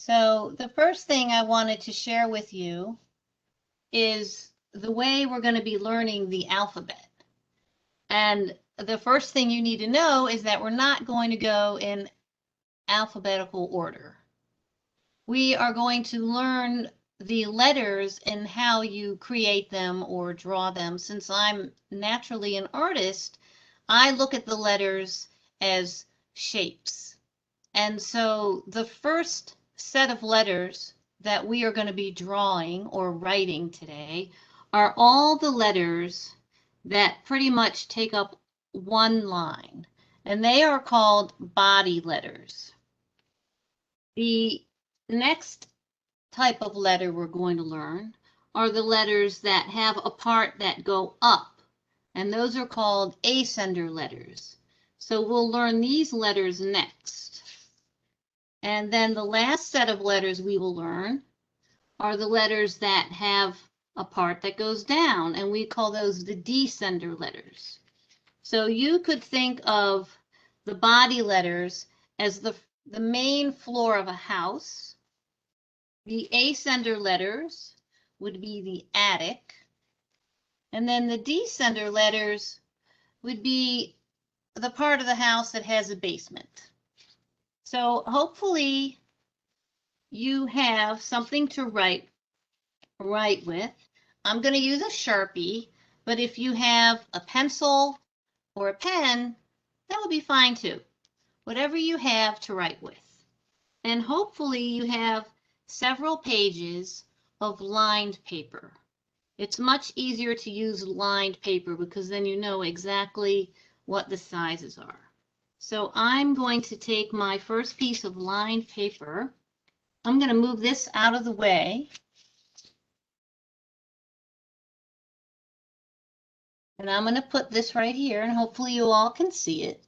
So the first thing I wanted to share with you is the way we're going to be learning the alphabet. And the first thing you need to know is that we're not going to go in alphabetical order. We are going to learn the letters and how you create them or draw them. Since I'm naturally an artist, I look at the letters as shapes. And so the first set of letters that we are going to be drawing or writing today are all the letters that pretty much take up one line, and they are called body letters. The next type of letter we're going to learn are the letters that have a part that go up, and those are called ascender letters. So we'll learn these letters next. And then the last set of letters we will learn are the letters that have a part that goes down, and we call those the descender letters. So you could think of the body letters as the main floor of a house. The ascender letters would be the attic, and then the descender letters would be the part of the house that has a basement. So hopefully you have something to write with. I'm going to use a Sharpie, but if you have a pencil or a pen, that would be fine too. Whatever you have to write with. And hopefully you have several pages of lined paper. It's much easier to use lined paper because then you know exactly what the sizes are. So I'm going to take my first piece of lined paper. I'm going to move this out of the way. And I'm going to put this right here, and hopefully you all can see it.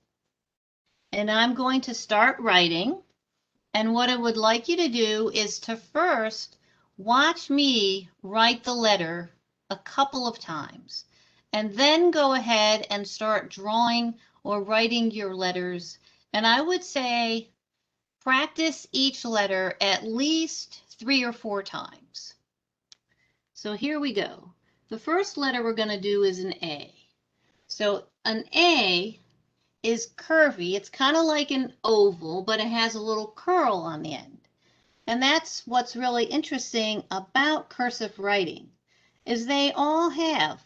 And I'm going to start writing. And what I would like you to do is to first watch me write the letter a couple of times, and then go ahead and start drawing or writing your letters. And I would say practice each letter at least 3 or 4 times. So here we go. The first letter we're going to do is an A. So an A is curvy. It's kind of like an oval, but it has a little curl on the end. And that's what's really interesting about cursive writing, is they all have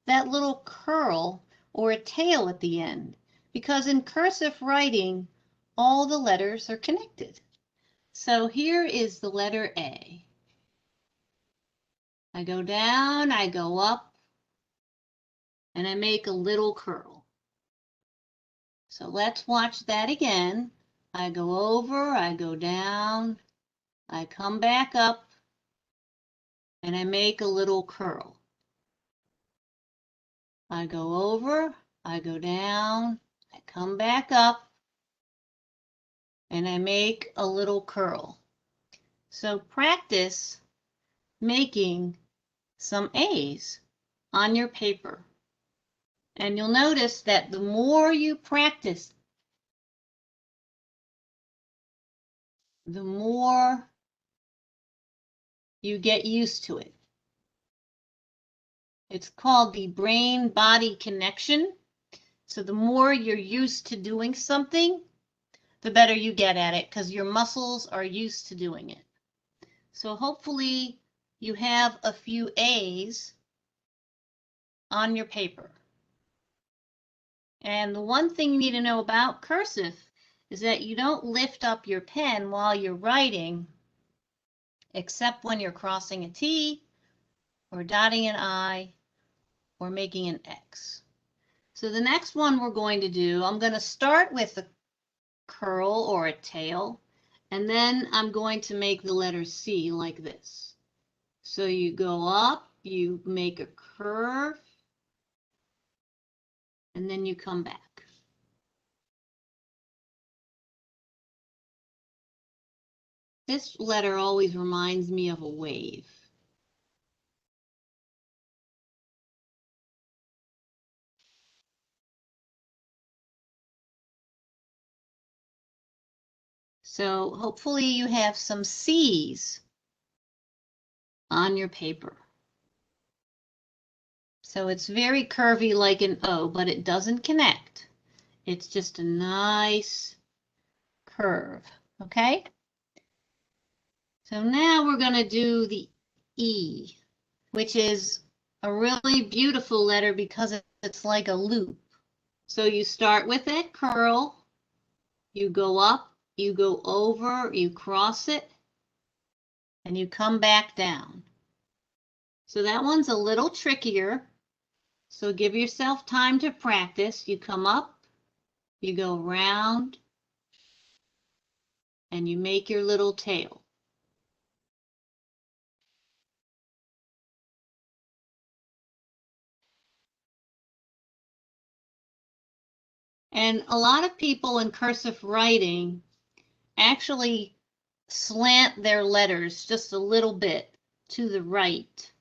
that little curl or a tail at the end, because in cursive writing, all the letters are connected. So here is the letter A. I go down, I go up, and I make a little curl. So let's watch that again. I go over, I go down, I come back up, and I make a little curl. I go over, I go down, I come back up, and I make a little curl. So practice making some A's on your paper. And you'll notice that the more you practice, the more you get used to it. It's called the brain-body connection. So the more you're used to doing something, the better you get at it, because your muscles are used to doing it. So hopefully you have a few A's on your paper. And the one thing you need to know about cursive is that you don't lift up your pen while you're writing, except when you're crossing a T or dotting an I or making an X. So the next one we're going to do, I'm going to start with a curl or a tail, and then I'm going to make the letter C like this. So you go up, you make a curve, and then you come back. This letter always reminds me of a wave. So hopefully you have some C's on your paper. So it's very curvy like an O, but it doesn't connect. It's just a nice curve, okay? So now we're going to do the E, which is a really beautiful letter because it's like a loop. So you start with that curl, you go up, you go over, you cross it, and you come back down. So that one's a little trickier. So give yourself time to practice. You come up, you go round, and you make your little tail. And a lot of people in cursive writing actually slant their letters just a little bit to the right.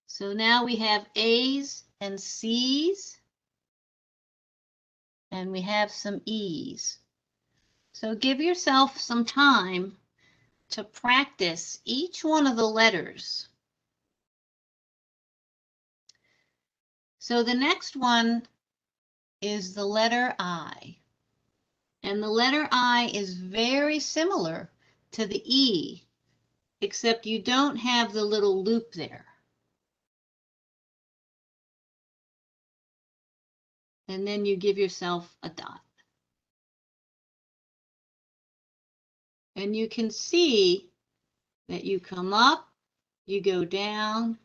So now we have A's and C's, and we have some E's. So give yourself some time to practice each one of the letters. So the next one is the letter I. And the letter I is very similar to the E, except you don't have the little loop there. And then you give yourself a dot. And you can see that you come up, you go down,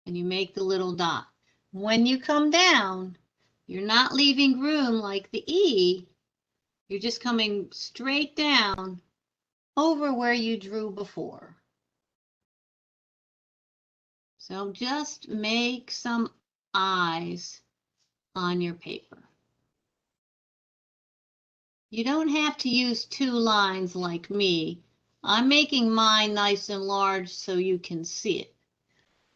and you make the little dot. When you come down, you're not leaving room like the E, you're just coming straight down over where you drew before. So just make some eyes on your paper. You don't have to use 2 lines like me. I'm making mine nice and large so you can see it.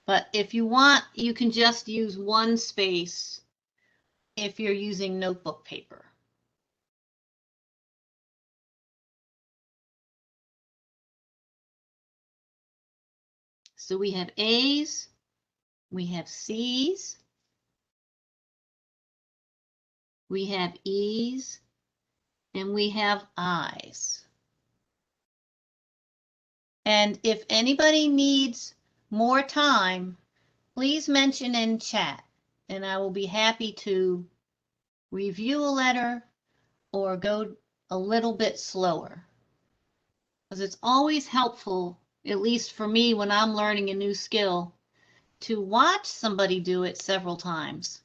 But if you want, you can just use 1 space if you're using notebook paper. So we have A's, we have C's, we have E's, and we have I's. And if anybody needs more time, please mention in chat, and I will be happy to review a letter or go a little bit slower. Because it's always helpful, at least for me when I'm learning a new skill, to watch somebody do it several times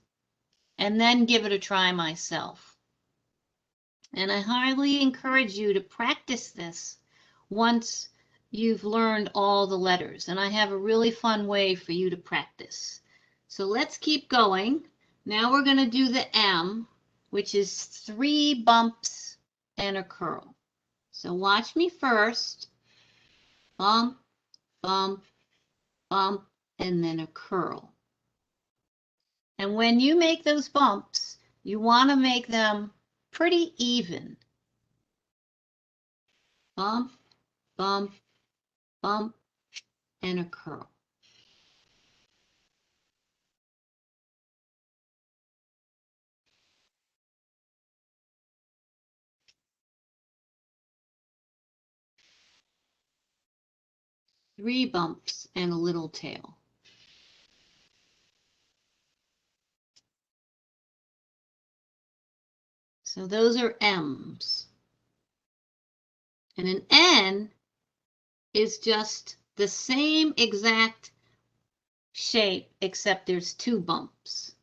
and then give it a try myself. And I highly encourage you to practice this once you've learned all the letters. And I have a really fun way for you to practice. So let's keep going. Now we're going to do the M, which is 3 bumps and a curl. So watch me first. Bump, bump, bump, and then a curl. And when you make those bumps, you want to make them pretty even. Bump, bump, bump, and a curl. Three bumps and a little tail. So those are M's. And an N is just the same exact shape, except there's 2 bumps.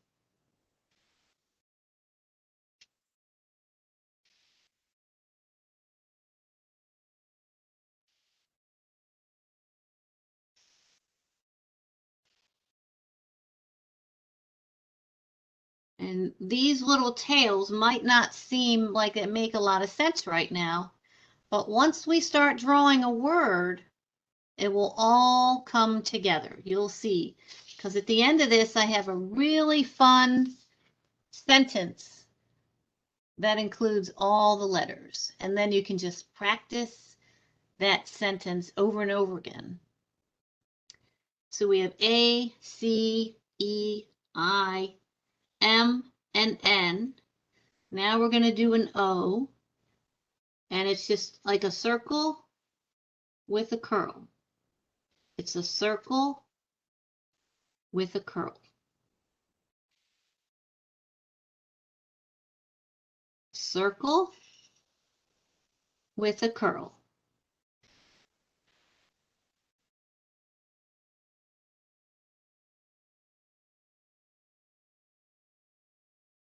And these little tails might not seem like they make a lot of sense right now, but once we start drawing a word, it will all come together. You'll see, because at the end of this, I have a really fun sentence that includes all the letters. And then you can just practice that sentence over and over again. So we have A, C, E, I, M, and N. Now we're going to do an O, and it's just like a circle with a curl. It's a circle with a curl. Circle with a curl.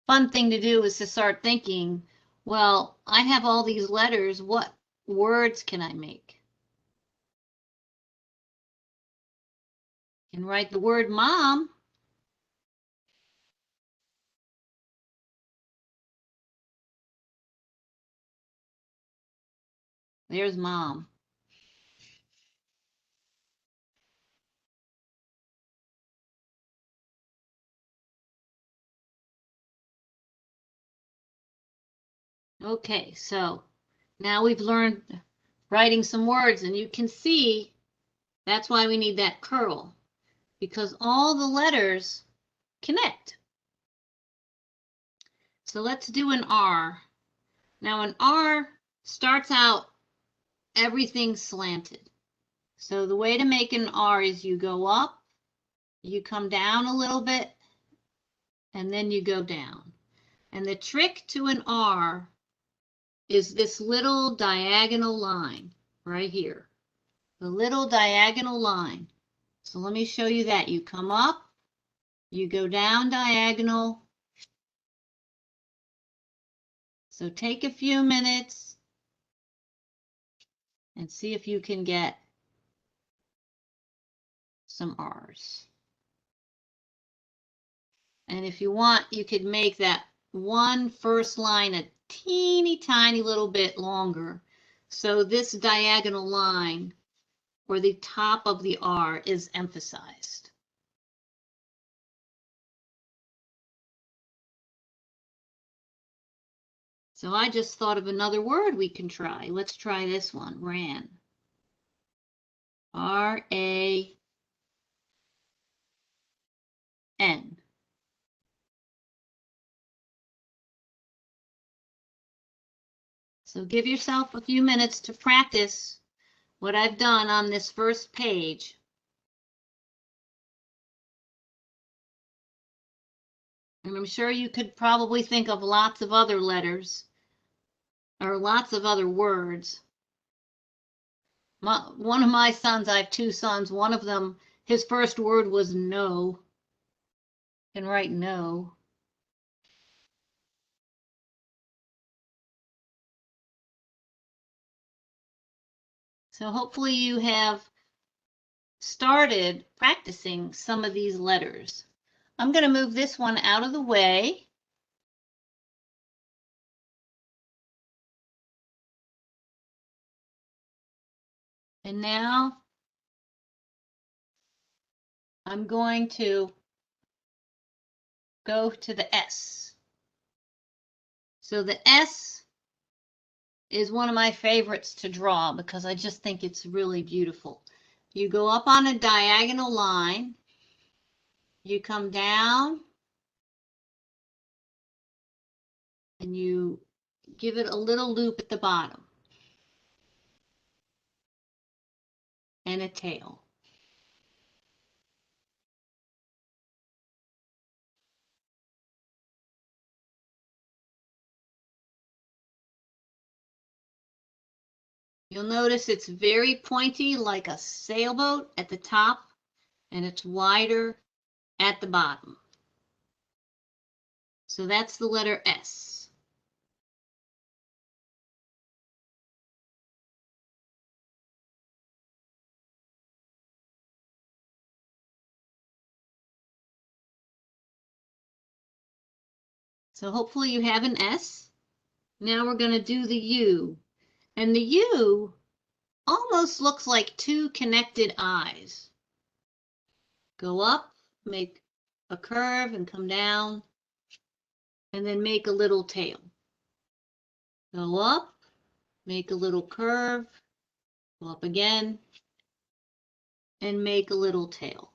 Fun thing to do is to start thinking, well, I have all these letters. What words can I make? You can write the word mom. There's mom. Okay, so now we've learned writing some words, and you can see that's why we need that curl, because all the letters connect. So let's do an R. Now an R starts out everything slanted. So the way to make an R is you go up, you come down a little bit, and then you go down. And the trick to an R is this little diagonal line right here. The little diagonal line. So let me show you that. You come up, you go down diagonal. So take a few minutes and see if you can get some R's. And if you want, you could make that one first line a teeny tiny little bit longer. So this diagonal line, or the top of the R, is emphasized. So I just thought of another word we can try. Let's try this one, ran. R-A-N. So give yourself a few minutes to practice what I've done on this first page. And I'm sure you could probably think of lots of other letters or lots of other words. One of my sons, I have two sons, one of them, his first word was no. You can write no. So hopefully you have started practicing some of these letters. I'm going to move this one out of the way. And now I'm going to go to the S. So the S is one of my favorites to draw because I just think it's really beautiful. You go up on a diagonal line, you come down, and you give it a little loop at the bottom and a tail. You'll notice it's very pointy like a sailboat at the top, and it's wider at the bottom. So that's the letter S. So hopefully you have an S. Now we're going to do the U. And the U almost looks like two connected eyes. Go up, make a curve, and come down. and then make a little tail. Go up, make a little curve, go up again, and make a little tail.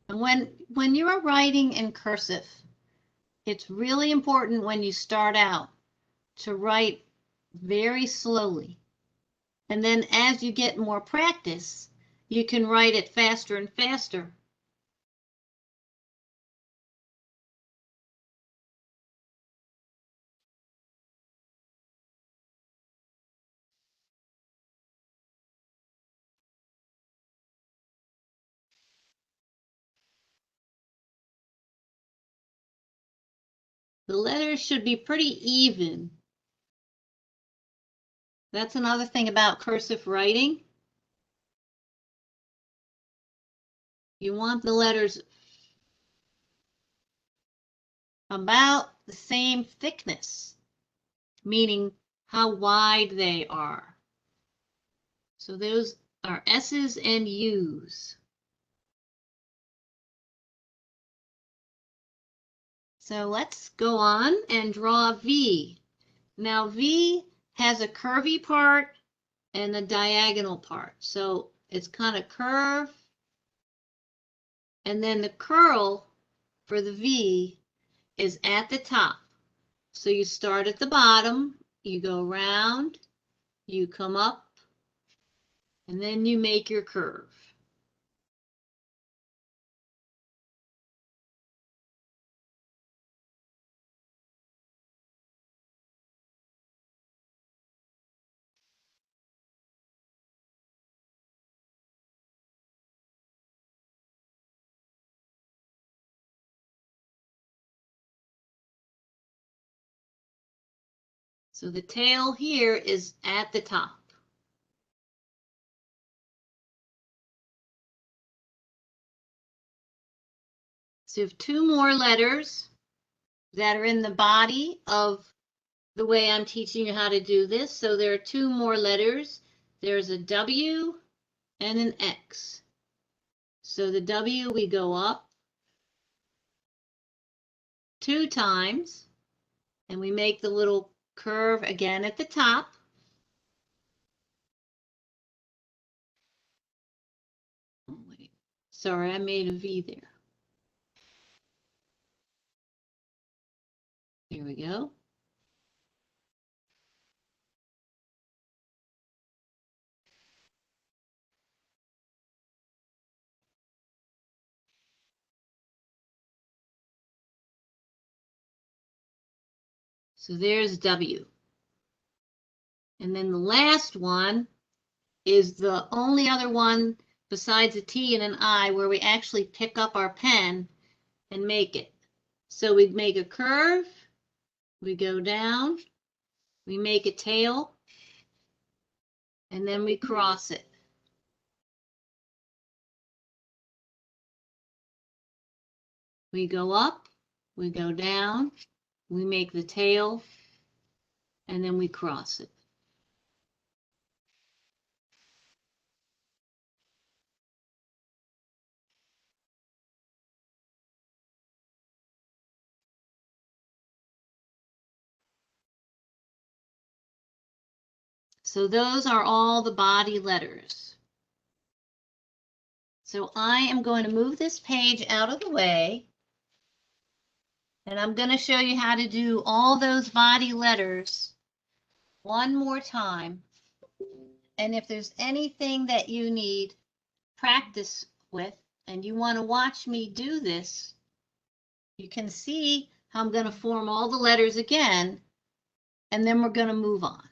And when you're writing in cursive, it's really important when you start out to write very slowly. And then as you get more practice, you can write it faster and faster. The letters should be pretty even. That's another thing about cursive writing. You want the letters about the same thickness, meaning how wide they are. So those are S's and U's. So let's go on and draw V. Now V has a curvy part and a diagonal part. So it's kind of curved, and then the curl for the V is at the top. So you start at the bottom, you go around, you come up, and then you make your curve. So the tail here is at the top. So you have two more letters that are in the body of the way I'm teaching you how to do this. So there are two more letters. There's a W and an X. So the W, we go up 2 times, and we make the little curve again at the top. Oh, wait. Sorry, I made a V there. Here we go. So there's W. And then the last one is the only other one besides a T and an I where we actually pick up our pen and make it. So we make a curve, we go down, we make a tail, and then we cross it. We go up, we go down, we make the tail, and then we cross it. So those are all the body letters. So I am going to move this page out of the way, and I'm going to show you how to do all those body letters one more time. And if there's anything that you need practice with and you want to watch me do this, you can see how I'm going to form all the letters again, and then we're going to move on.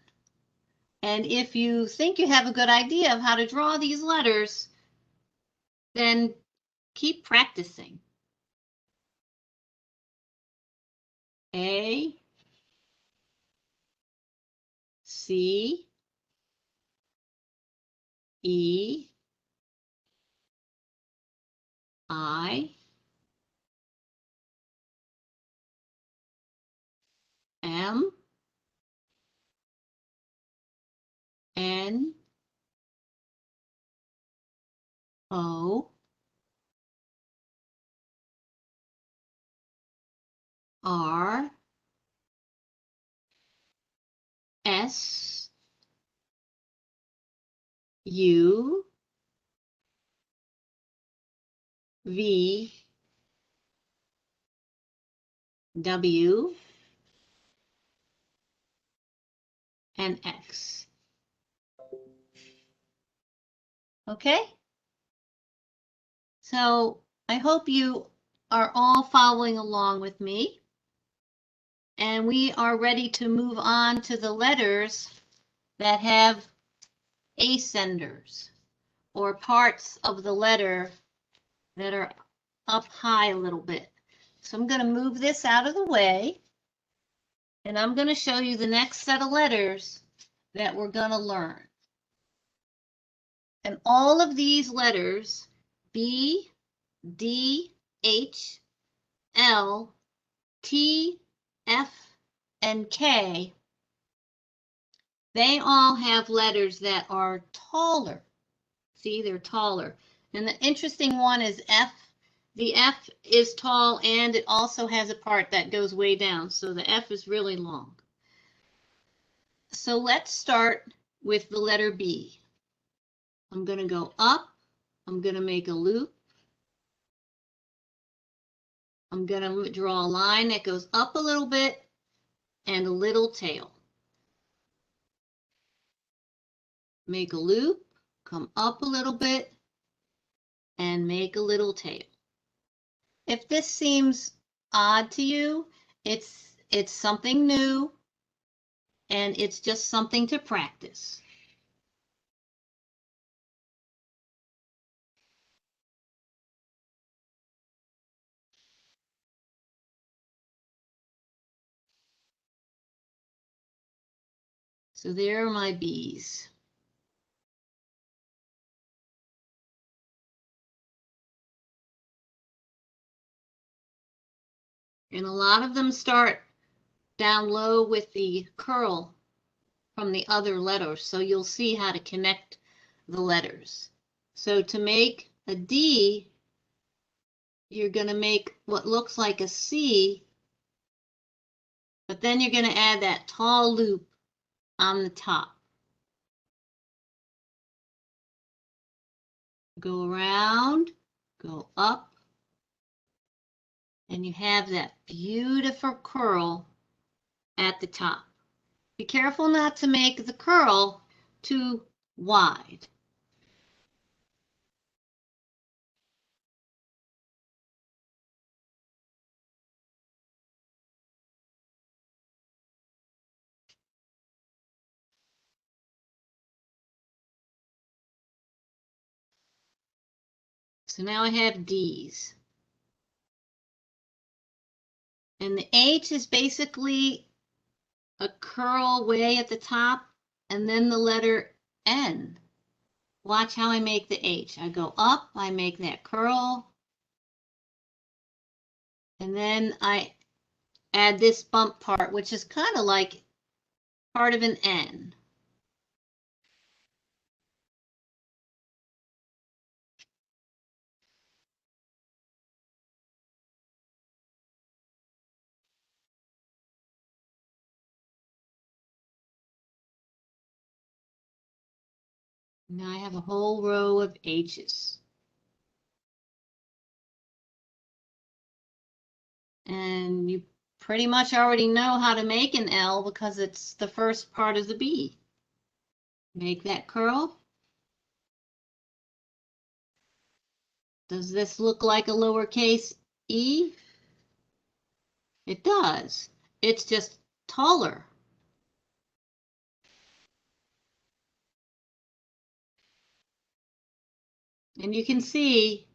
And if you think you have a good idea of how to draw these letters, then keep practicing. A, C, E, I, M, N, O, R, S, U, V, W, and X. Okay? So I hope you are all following along with me. And we are ready to move on to the letters that have ascenders, or parts of the letter that are up high a little bit. So I'm going to move this out of the way, and I'm going to show you the next set of letters that we're going to learn. And all of these letters, B, D, H, L, T, F, and K, they all have letters that are taller. See, they're taller. And the interesting one is F. The F is tall, and it also has a part that goes way down. So the F is really long. So let's start with the letter B. I'm going to go up. I'm going to make a loop. I'm going to draw a line that goes up a little bit and a little tail. Make a loop, come up a little bit, and make a little tail. If this seems odd to you, it's something new, and it's just something to practice. So there are my B's. And a lot of them start down low with the curl from the other letters, so you'll see how to connect the letters. So to make a D, you're going to make what looks like a C, but then you're going to add that tall loop on the top. Go around, go up, and you have that beautiful curl at the top. Be careful not to make the curl too wide. So now I have D's. And the H is basically a curl way at the top, and then the letter N. Watch how I make the H. I go up, I make that curl, and then I add this bump part, which is kind of like part of an N. Now I have a whole row of H's. And you pretty much already know how to make an L because it's the first part of the B. Make that curl. Does this look like a lowercase e? It does. It's just taller. And you can see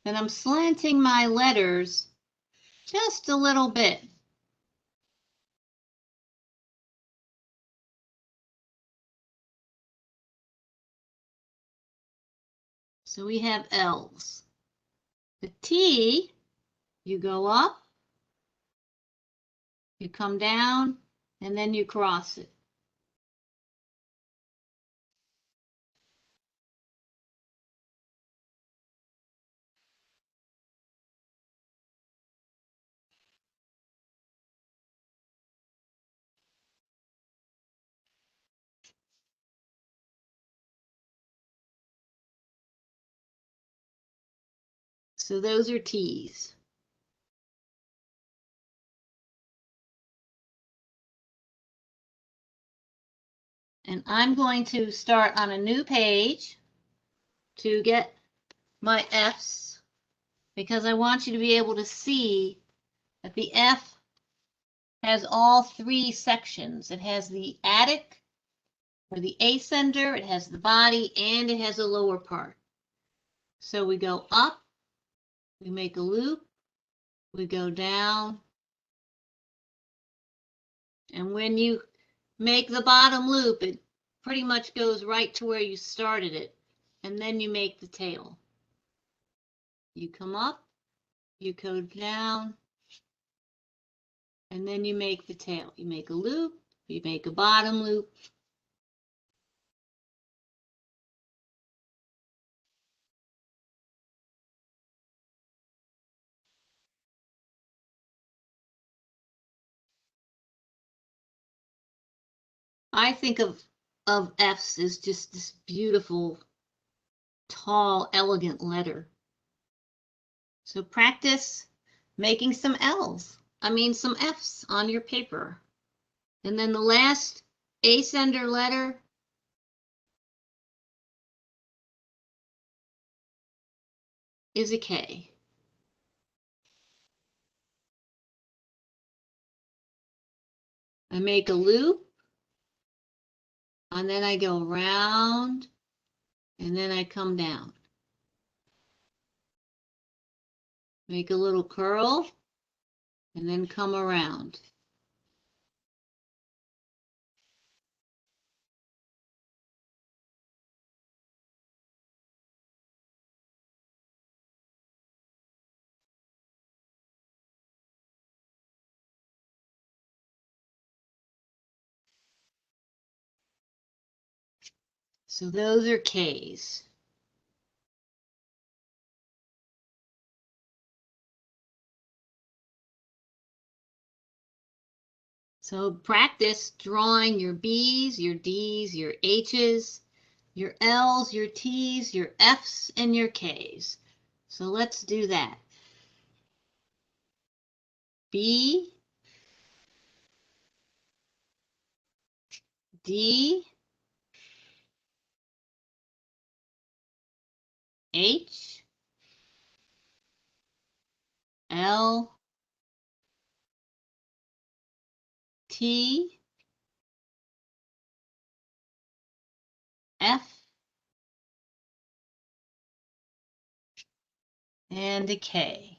that I'm slanting my letters just a little bit. So we have L's. The T, you go up, you come down, and then you cross it. So those are T's. And I'm going to start on a new page to get my F's, because I want you to be able to see that the F has all three sections. It has the attic, or the ascender, it has the body, and it has a lower part. So we go up, we make a loop, we go down, and when you make the bottom loop, it pretty much goes right to where you started it, and then you make the tail. You come up, you go down, and then you make the tail. You make a loop, you make a bottom loop. I think of F's as just this beautiful, tall, elegant letter. So practice making some some F's on your paper. And then the last ascender letter is a K. I make a loop, and then I go around, and then I come down. Make a little curl, and then come around. So those are K's. So practice drawing your B's, your D's, your H's, your L's, your T's, your F's, and your K's. So let's do that. B, D, H, L, T, F, and a K.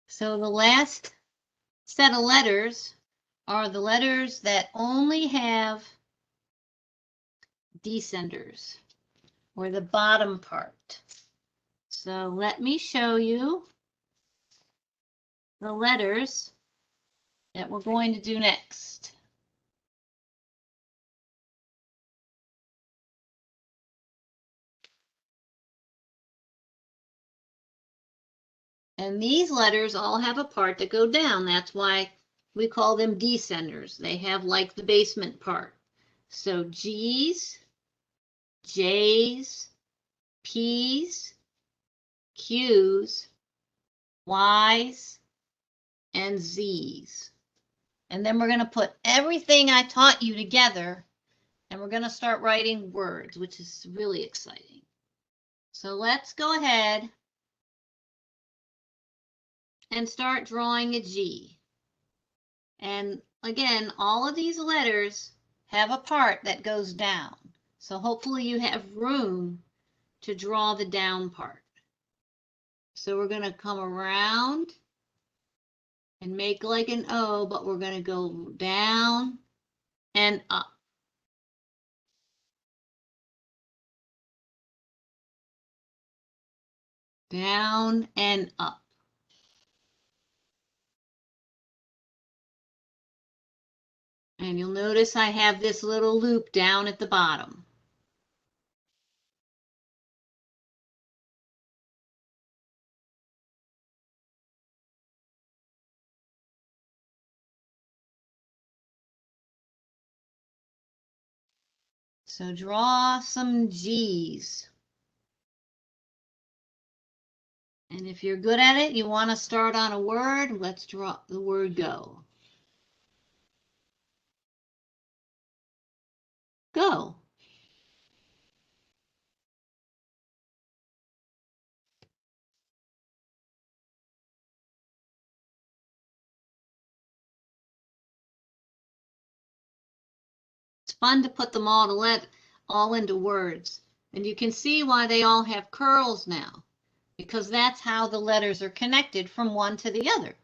So the last set of letters are the letters that only have descenders, or the bottom part. So let me show you the letters that we're going to do next. And these letters all have a part that go down. That's why we call them descenders. They have like the basement part. So G's, J's, P's, Q's, Y's, and Z's. And then we're going to put everything I taught you together, and we're going to start writing words, which is really exciting. So let's go ahead and start drawing a G. And again, all of these letters have a part that goes down. So hopefully you have room to draw the down part. So we're going to come around and make like an O, but we're going to go down and up. Down and up. And you'll notice I have this little loop down at the bottom. So draw some G's. And if you're good at it, you want to start on a word, let's draw the word go. Go. It's fun to put them all into words. And you can see why they all have curls now, because that's how the letters are connected from one to the other.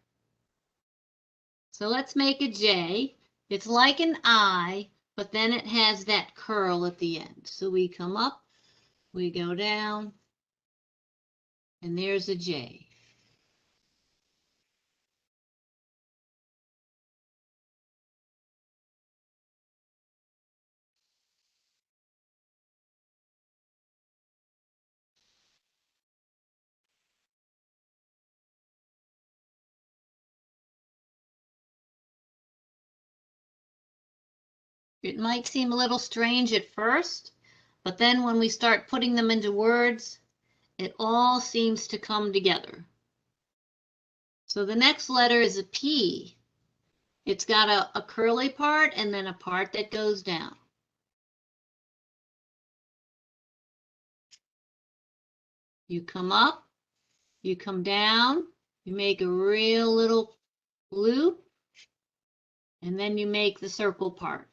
So let's make a J. It's like an I, but then it has that curl at the end. So we come up, we go down, and there's a J. It might seem a little strange at first, but then when we start putting them into words, it all seems to come together. So the next letter is a P. It's got a curly part and then a part that goes down. You come up, you come down, you make a real little loop, and then you make the circle part.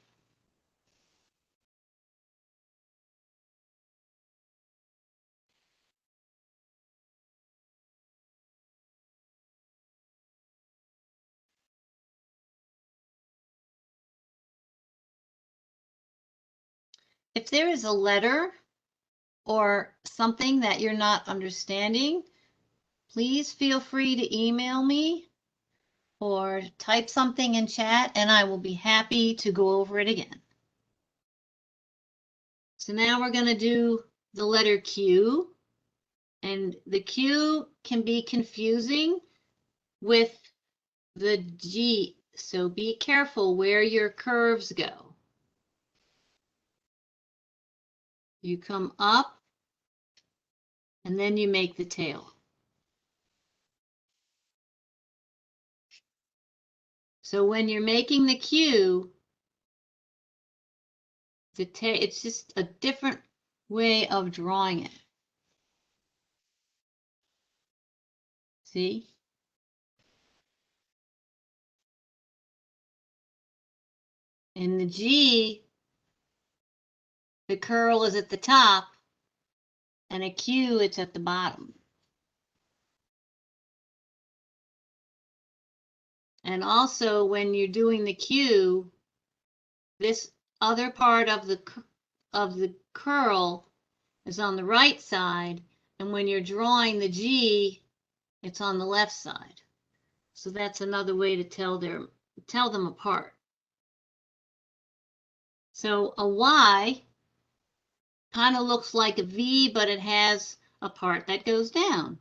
If there is a letter or something that you're not understanding, please feel free to email me or type something in chat and I will be happy to go over it again. So now we're going to do the letter Q, and the Q can be confusing with the G, so be careful where your curves go. You come up and then you make the tail. So when you're making the Q, it's just a different way of drawing it. See? In the G, the curl is at the top, and a Q, it's at the bottom. And also, when you're doing the Q, this other part of the curl is on the right side, and when you're drawing the G, it's on the left side. So that's another way to tell them apart. So a Y kind of looks like a V, but it has a part that goes down.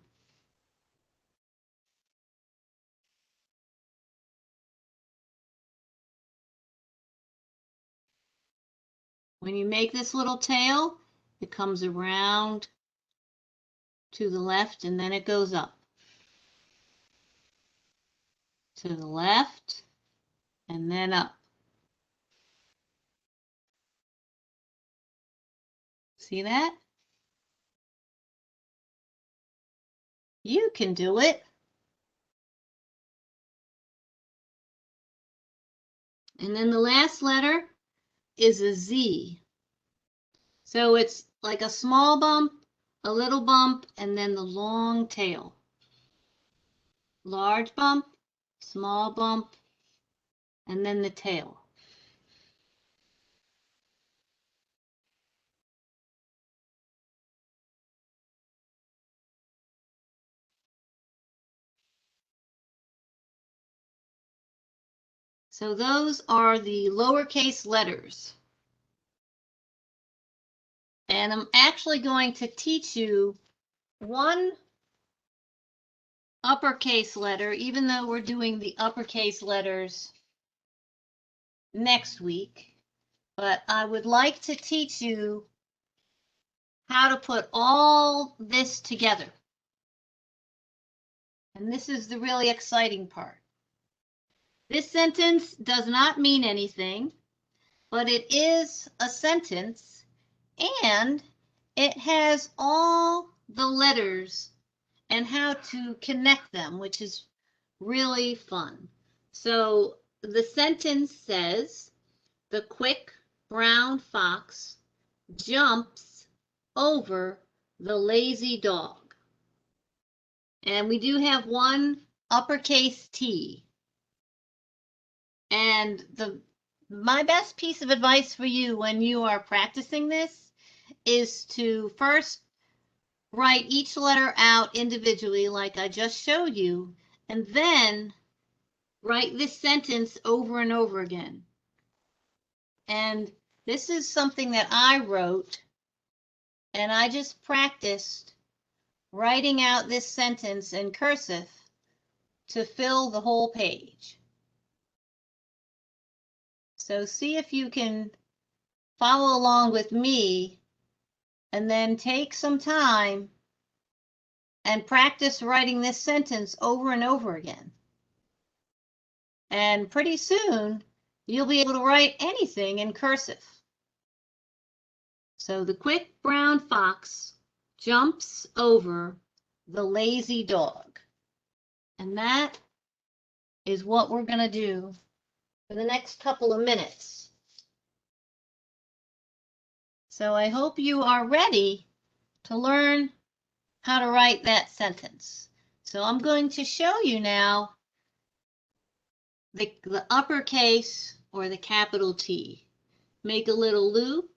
When you make this little tail, it comes around to the left and then it goes up. To the left and then up. See that? You can do it. And then the last letter is a Z. So it's like a small bump, a little bump, and then the long tail. Large bump, small bump, and then the tail. So those are the lowercase letters. And I'm actually going to teach you one uppercase letter, even though we're doing the uppercase letters next week. but I would like to teach you how to put all this together. And this is the really exciting part. This sentence does not mean anything, but it is a sentence, and it has all the letters and how to connect them, which is really fun. So the sentence says, the quick brown fox jumps over the lazy dog. And we do have one uppercase T. And my best piece of advice for you when you are practicing this is to first write each letter out individually like I just showed you, and then write this sentence over and over again. And this is something that I wrote, and I just practiced writing out this sentence in cursive to fill the whole page. So see if you can follow along with me and then take some time and practice writing this sentence over and over again. And pretty soon, you'll be able to write anything in cursive. So the quick brown fox jumps over the lazy dog. And that is what we're going to do for the next couple of minutes. So I hope you are ready to learn how to write that sentence. So I'm going to show you now the uppercase or the capital T. Make a little loop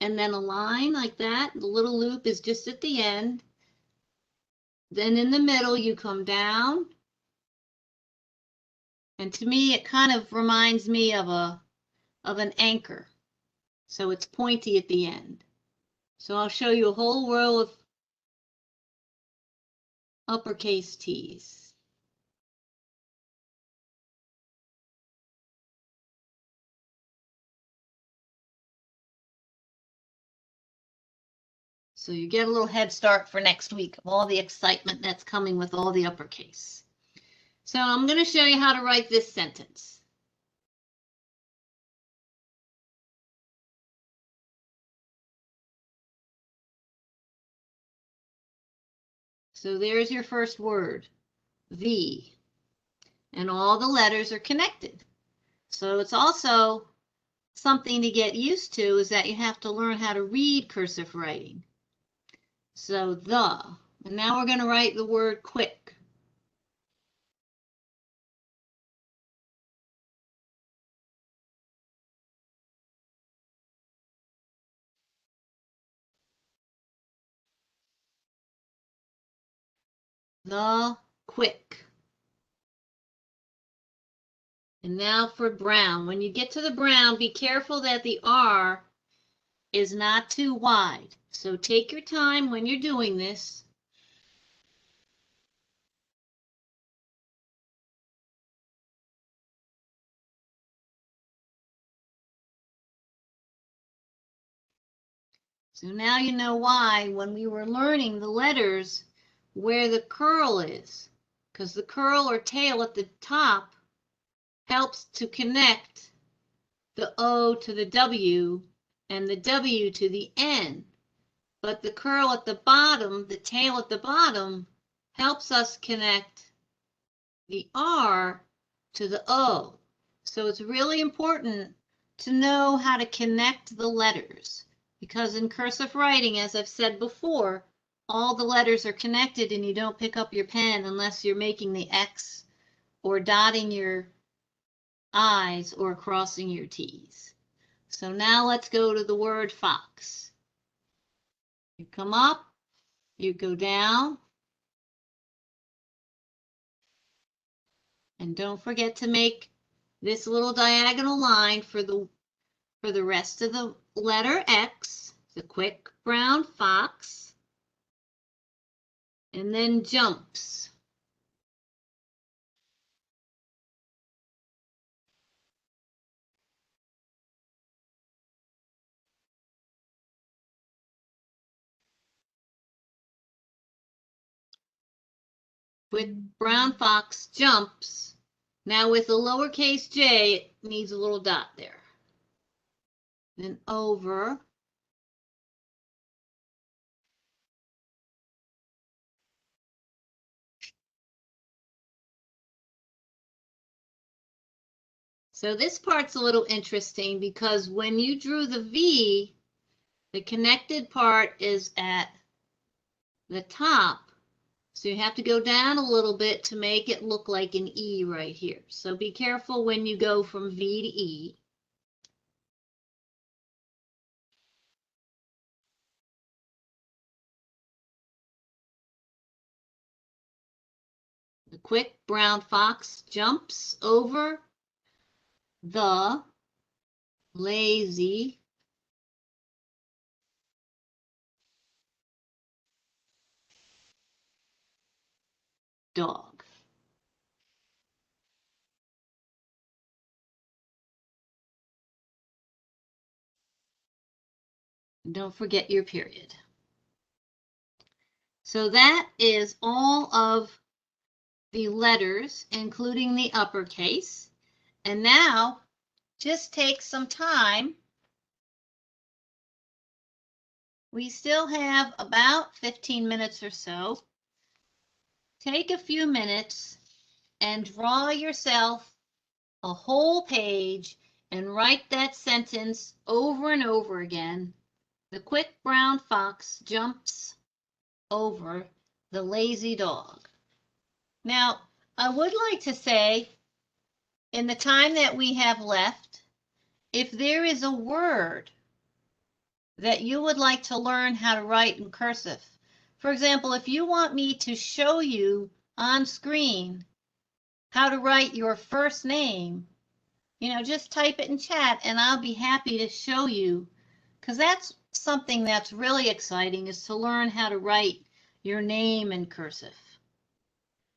and then a line like that. The little loop is just at the end. Then in the middle, you come down. And to me, it kind of reminds me of an anchor. So it's pointy at the end. So I'll show you a whole row of uppercase T's. So you get a little head start for next week of all the excitement that's coming with all the uppercase. So I'm going to show you how to write this sentence. So there's your first word, the, and all the letters are connected. So it's also something to get used to is that you have to learn how to read cursive writing. So the, and now we're going to write the word quick. The quick. And now for brown. When you get to the brown, be careful that the R is not too wide. So take your time when you're doing this. So now you know why when we were learning the letters where the curl is, because the curl or tail at the top helps to connect the O to the W and the W to the N. But the curl at the bottom, the tail at the bottom, helps us connect the R to the O. So it's really important to know how to connect the letters, because in cursive writing, as I've said before, all the letters are connected and you don't pick up your pen unless you're making the X or dotting your I's or crossing your T's. So now let's go to the word fox. You come up, you go down, and don't forget to make this little diagonal line for the rest of the letter X, the quick brown fox, and then jumps. Quick brown fox jumps. Now with the lowercase j, it needs a little dot there. Then over. So this part's a little interesting because when you drew the V, the connected part is at the top. So you have to go down a little bit to make it look like an E right here. So be careful when you go from V to E. The quick brown fox jumps over the lazy dog. Don't forget your period. So that is all of the letters, including the uppercase. And now just take some time. We still have about 15 minutes or so. Take a few minutes and draw yourself a whole page and write that sentence over and over again. The quick brown fox jumps over the lazy dog. Now, I would like to say, in the time that we have left, if there is a word that you would like to learn how to write in cursive, for example, if you want me to show you on screen how to write your first name, just type it in chat and I'll be happy to show you, because that's something that's really exciting, is to learn how to write your name in cursive.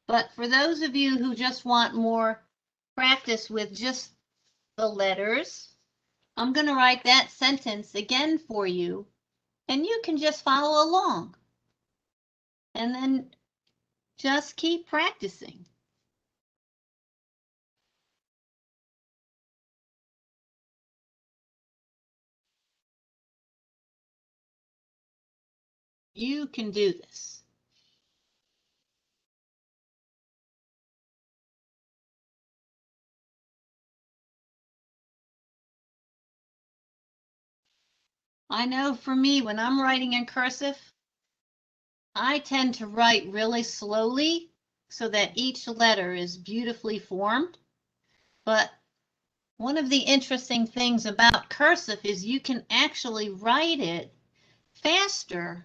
But for those of you who just want more practice with just the letters, I'm going to write that sentence again for you, and you can just follow along. And then just keep practicing. You can do this. I know for me, when I'm writing in cursive, I tend to write really slowly so that each letter is beautifully formed. But one of the interesting things about cursive is you can actually write it faster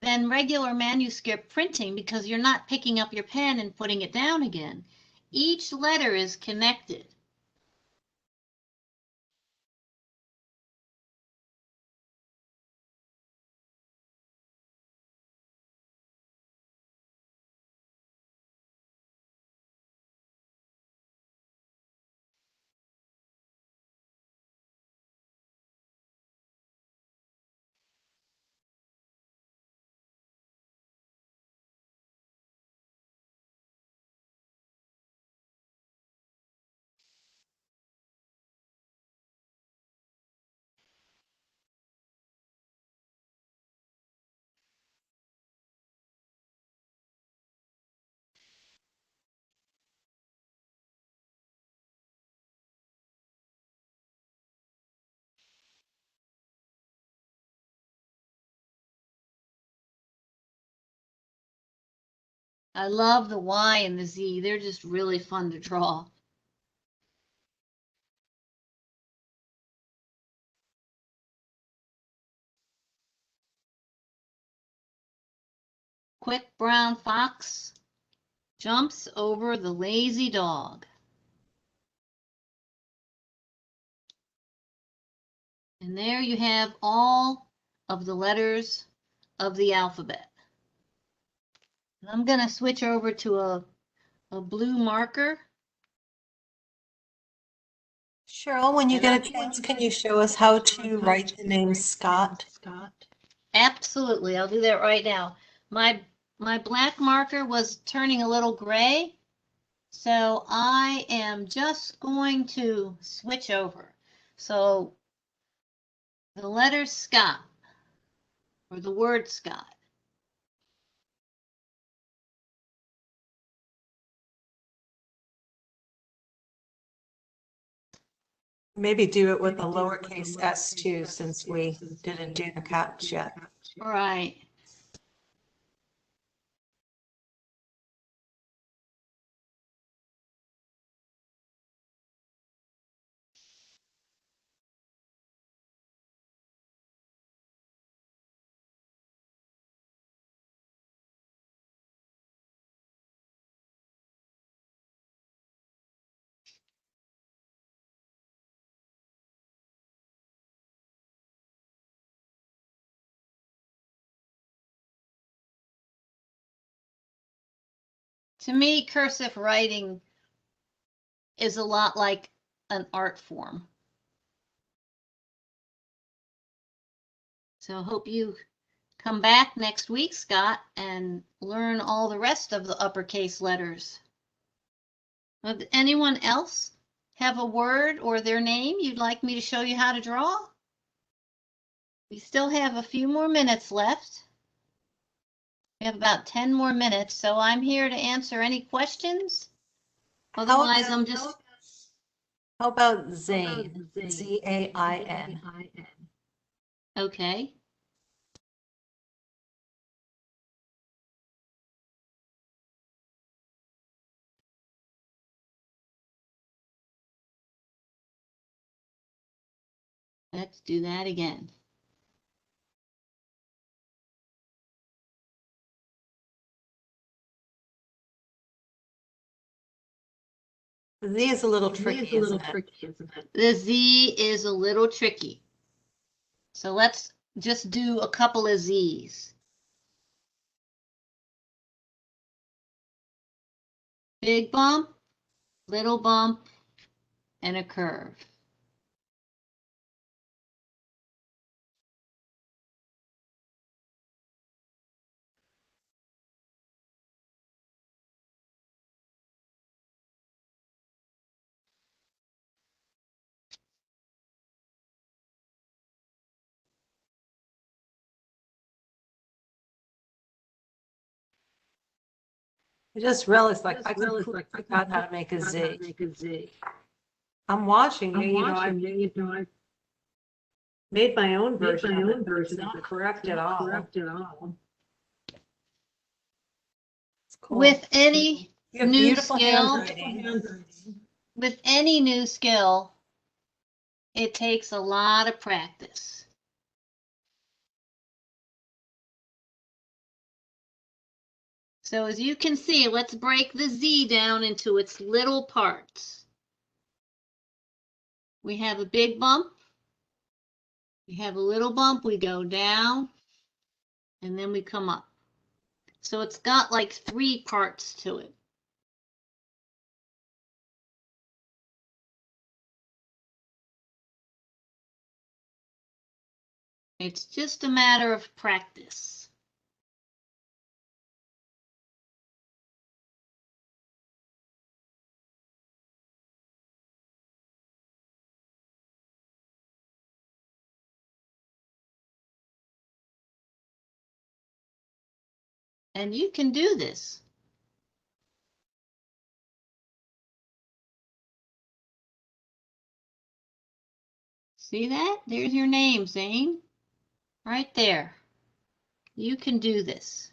than regular manuscript printing because you're not picking up your pen and putting it down again. Each letter is connected. I love the Y and the Z. They're just really fun to draw. Quick brown fox jumps over the lazy dog. And there you have all of the letters of the alphabet. And I'm going to switch over to a blue marker. Cheryl, when you get a chance, can you show us how to write the name Scott? Absolutely, I'll do that right now. My my black marker was turning a little gray, so I am just going to switch over. So the letter Scott, or the word Scott. Maybe do it with a lowercase s too, since we didn't do the caps yet. All right. To me, cursive writing is a lot like an art form. So I hope you come back next week, Scott, and learn all the rest of the uppercase letters. Would anyone else have a word or their name you'd like me to show you how to draw? We still have a few more minutes left. We have about 10 more minutes, so I'm here to answer any questions. Otherwise, I'm just... How about Zain? Z-A-I-N. Okay. Let's do that again. The Z is a little tricky, isn't it? The Z is a little tricky. So let's just do a couple of Z's. Big bump, little bump, and a curve. I just realized, like, I completely forgot how to make a Z. I'm watching you, I've made my own version of it, but it's not correct at all. It's cool. With any You have new beautiful skill, handwriting. with any new skill, it takes a lot of practice. So as you can see, let's break the Z down into its little parts. We have a big bump. We have a little bump, we go down, and then we come up. So it's got like 3 parts to it. It's just a matter of practice. And you can do this. See that? There's your name, Zane. Right there. You can do this.